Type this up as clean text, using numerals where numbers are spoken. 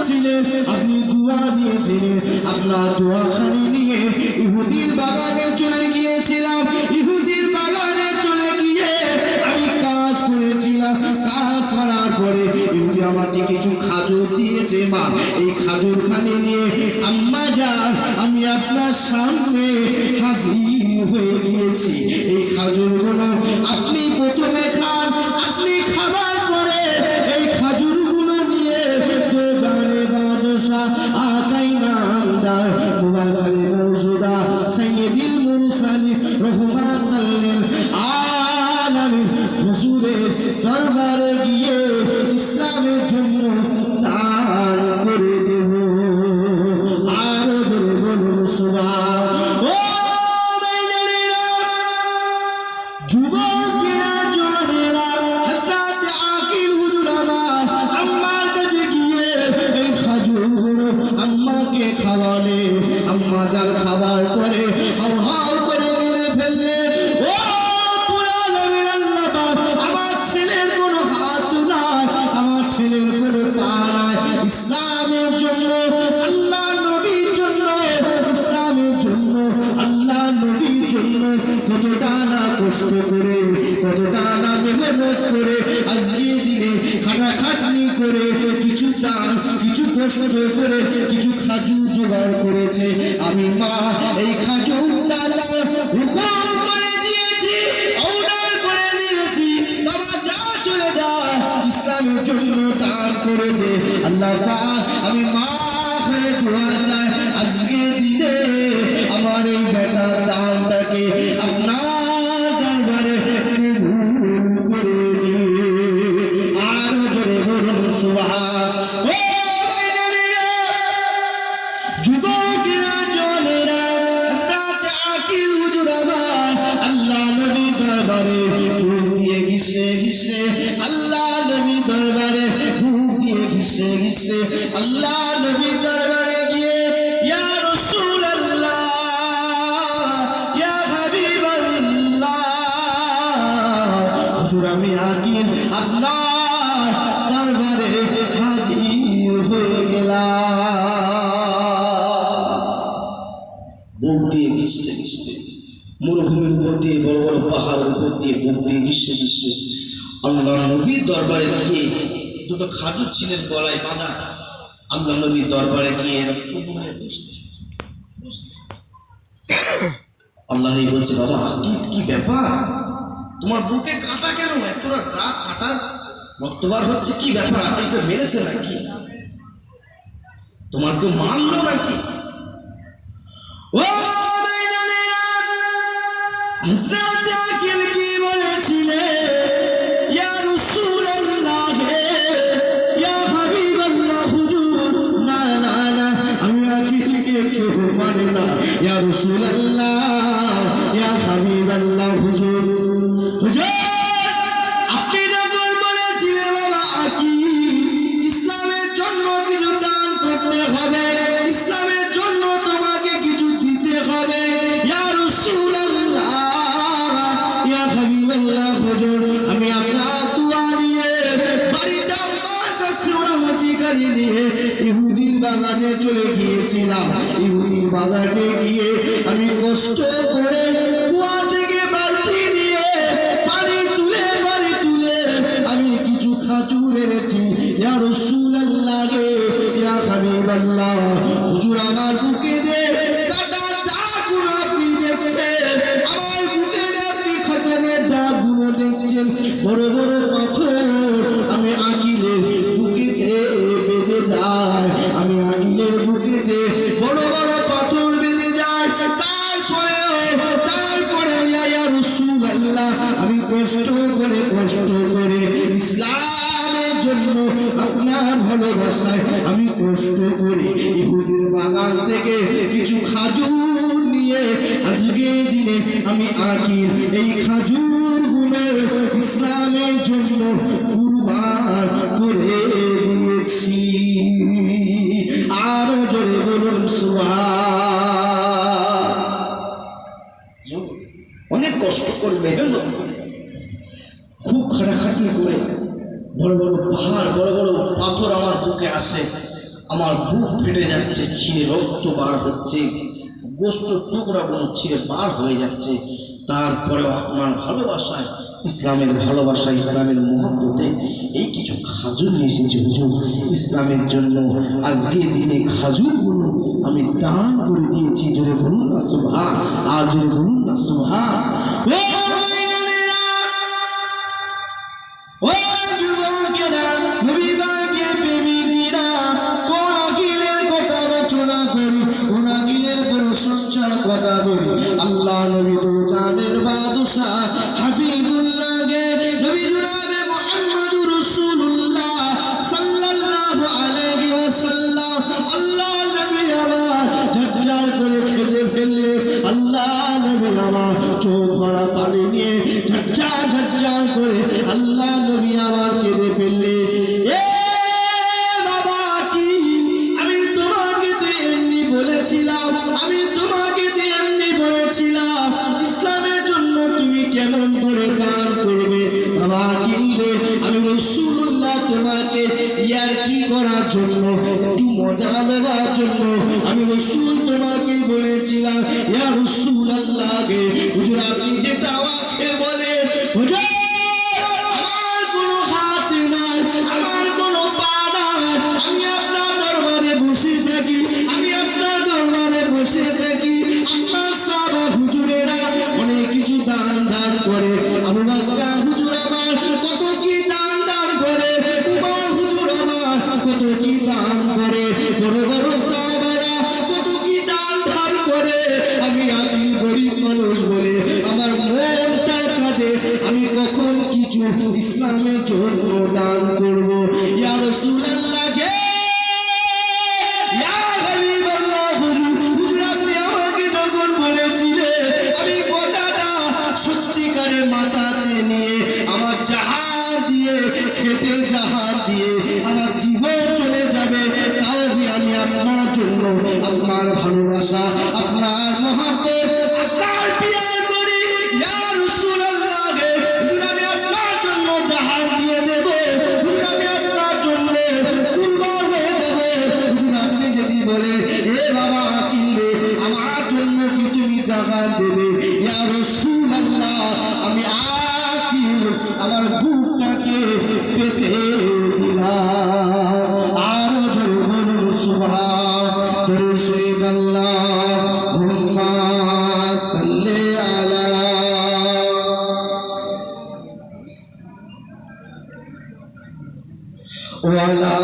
করেছিলেন, আপনি দোয়া দিয়েছিলেন। আপনার দোয়া খানি নিয়ে ইহুদির বাগানে চলে গিয়েছিলাম। ইহুদির বাগানে চলে গিয়ে আমি কাজ করেছিলাম। কাজ করার পরে ইহুদি আমাকে কিছু খাজুর দিয়েছে। মা, এই খাজুর খানি নিয়ে আম্মা যান আমি আপনার সামনে হাজির হয়ে গিয়েছি। এই খাজুরগুলো আপনি প্রথমে খান, আপনি খাবার পরে এই খাজুরগুলো নিয়ে তো জানে বাদশা আকাই নামদার মুবারকে মওজুদা সাইয়্যিদুল মুরসালিন রাহমাতাল লিল আলামিন হুজুরের দরবারে গিয়ে ইসলামের জন্য দান করে দেব। আর ধরে বলুন সুবহান। ও ভাইরা, যুবকেরা, জওয়ানেরা, হযরত আকিল হুজুর আমার আম্মার কাছে গিয়ে এই খাজুরগুলো আম্মাকে খাওয়ালে। আম্মা জান খাবার পরে হাউ হাউ করে কেঁদে ফেললে। ও পুরা নবীর আল্লাহ পাক, আমার ছেলের কোনো হাত নাই, আমার ছেলের কোনো পা নাই। ইসলামের জন্য, আল্লাহ নবীর জন্য, ইসলামের জন্য, আল্লাহ নবীর জন্য কতটা না কষ্ট করে, কতটা না মেহনত করে, আজকে দিনে খাটাখাটনি করে, কিছু দান, কিছু কষ্ট করে, কিছু খাজুর জোগাড় করেছে। আমি মা এই খাজুরটা তার হুকুম করে দিয়েছি, অর্ডার করে দিয়েছি, বাবা যা চলে যা, ইসলামের জন্য দান করেছে। আল্লাহ পাক, আমি মা হয়ে দোয়া চাই আজকে দিনে আমার এই বেটা দানটাকে আপনার দরবারে কবুল করে নিন। আর জোরে বলুন সুবহান। ও ভাইরা, যুবকেরা, জওয়ানেরা, হযরত আকিল হুজুর আমার আল্লাহ নবী দরবারে বুক দিয়ে ঘিসে ঘিসে, আল্লাহ নবী দরবারে বুক দিয়ে ঘিসে ঘিসে, আল্লাহ নবী দরবারে গিয়ে ইয়া রাসূলুল্লাহ, ইয়া হাবিবাল্লাহ, হুজুর আমি আকিল আপনার দরবারে হাজির হয়ে গেলাম। বুক দিয়ে ঘিসতে ঘিসতে, মরুভূমির উপর দিয়ে, বড় বড় পাহাড়ের উপর দিয়ে বুক দিয়ে ঘিসতে ঘিসতে আল্লাহ নবীর দরবারে গিয়ে, দুটো খাজুর ছিলেন গলায় বাঁধা, আল্লাহ নবীর দরবারে গিয়ে এরকম হয়ে বসতে। আল্লাহ নবী বলছে, বাবা কি ব্যাপার, তোমার বুকে কাঁটা কেন, এতটা ডাক কাটার রক্তবার হচ্ছে, কি ব্যাপার, আপনি কেউ মেরেছে নাকি, তোমার কেউ মারলো নাকি? ও হযরত আকিল কি বলেছিলেন, ইয়া রাসূলুল্লাহ, ইয়া হাবিবাল্লাহ, হুজুর না না না, আমি আকিলকে কেউ মানে না, ইয়া রাসূলুল্লাহ, ইয়া হাবিবাল্লাহ, হুজুর হুজুর আপনি যখন বলেছিলেন বাবা আকিল ইসলামের জন্য কিছু দান করতে হবে, ইসলামের জন্য তোমাকে কিছু দিতে হবে, ইয়া রাসূলুল্লাহ, ইয়া হাবিবাল্লাহ, হুজুর আমি আপনার দোয়া নিয়ে বাড়িতে আম্মার কাছে অনুমতিকারী নিয়ে ইহুদির বাগানে চলে গিয়েছিলাম। ইহুদির বাগানে গিয়ে আমি কষ্ট করে কুয়া থেকে বালতি নিয়ে পানি তুলে আমি কিছু খাজুর এনেছি। ইয়া রাসূলুল্লাহ, ইয়া হাবিবাল্লাহ, হুজুর আমার বুকে দে কাটার দাগগুলো আপনি দেখছেন, আমার বুকে দে আপনি খতনের দাগগুলো দেখছেন, বড় বড় পাথর আমি আকিলের বুকেতে বেঁধে যায়, আমি আকিলের বুকেতে বড় বড় পাথর বেঁধে যায়। তারপরে ইয়া রাসূলুল্লাহ আমি কষ্ট করে ইসলামের জন্য, আপনার ভালোবাসায় আমি কষ্ট করে ইহুদির বাগান থেকে কিছু খাজুর নিয়ে আজকে দিনে আমি আকিল এই খাজুরগুলো ইসলামের জন্য কুরবান করে দিয়েছি। আরো জোরে বলুন সুবহান। অনেক কষ্ট করে, মেহনত করে, খুব খাটাখাটনি করে, বড় বড় পাহাড়, বড় বড় পাথর আমার বুকে আসে, আমার বুক ফেটে যাচ্ছে, ছিঁড়ে রক্ত বার হচ্ছে, গোস্ত টুকরাগুলো ছিঁড়ে বার হয়ে যাচ্ছে, তারপরেও আপনার ভালোবাসায়, ইসলামের ভালোবাসা, ইসলামের মহব্বতে এই কিছু খাজুর নিয়ে এসেছি হুজুর। ইসলামের জন্য আজকে দিনে খাজুরগুলো আমি দান করে দিয়েছি। জোরে বলুন না সুবহান, আর জোরে বলুন না সুবহান। ও যুবকেরা, নবী পাকের প্রেমিকেরা, কোন আকিলের কথা রচনা করি, কোন আকিলের প্রশংসার কথা বলি। আল্লাহ নবী তো জানের বাদশা হাবিবুল্লাহকে নবী জনাবে মুহাম্মদুর রাসূলুল্লাহ সাল্লাল্লাহু আলাইহি ওয়াসাল্লাম আল্লাহ নবী আমার ঝরঝর করে খেতে ফেললে, আল্লাহ নবী আমার চোখ ভরা পানি নিয়ে ঝরঝর ঝরঝর করে আল্লাহ নবী আমার কেঁদে ফেললে। এ বাবা, কি আমি তোমাকে তো এমনি বলেছিলাম, আমি তোমাকে তো এমনি বলেছিলাম ইসলামের জন্য তুমি কেমন করে দান করবে। বাবা কি রে, আমি রাসূলুল্লাহ তোমাকে ইয়ার কি করার জন্য, একটু মজা নেওয়ার জন্য আমি রাসূল তোমাকে বলেছিলাম ইয়া রাসূলুল্লাহ গে হুজুর আপনি যেটা আমাকে বলে, হুজুর আমার কোনো হাত নাই, আমার কোনো পা নাই, আমি আপনার দরবারে বসে থাকি, আমি আপনার দরবারে বসে থাকি। আপনার সাহাবা হুজুরেরা অনেক কিছু দান দান করে, আবু বকর হুজুর আমার কত কি দান দান করে, উমর হুজুর আমার কত কি দান করে, বড় বড় সাহাবারা কত কি দান দান করে। আমি আদি গরিব মানুষ বলে আমার মনটা কাঁদে, আমি কখন কিছু ইসলামের জন্য দান করব। ইয়া রাসূলুল্লাহ গে, ইয়া হাবিবাল্লাহ হুজুর আপনি আমাকে যখন বলেছিলেন, আমি কথাটা সত্যিকারের মাথাতে নিয়ে আমার জাহাজ দিয়ে, খেতে জাহাজ দিয়ে আমার জীবন চলে যাবে, তাও আমি আপনার জন্য, আপনার ভালোবাসা, আপনার মহব্বত, আপনার পিয়ার করি। ইয়া রাসূলুল্লাহ গে হুজুর আমি আপনার জন্য জাহাজ দিয়ে দেব, হুজুর আমি আপনার জন্য কুরবান হয়ে যাব। হুজুর আপনি যদি বলেন এ বাবা কিনলে আমার জন্য কি তুমি জাহাজ দেবে? ইয়া রাসূলুল্লাহ আমি আকিল আমার বুকটাকে পেতে দিলাম। আর জোরে বলুন সুবহান, দরুদ আল্লাহুম্মা সাল্লি আলা ওয়া আলা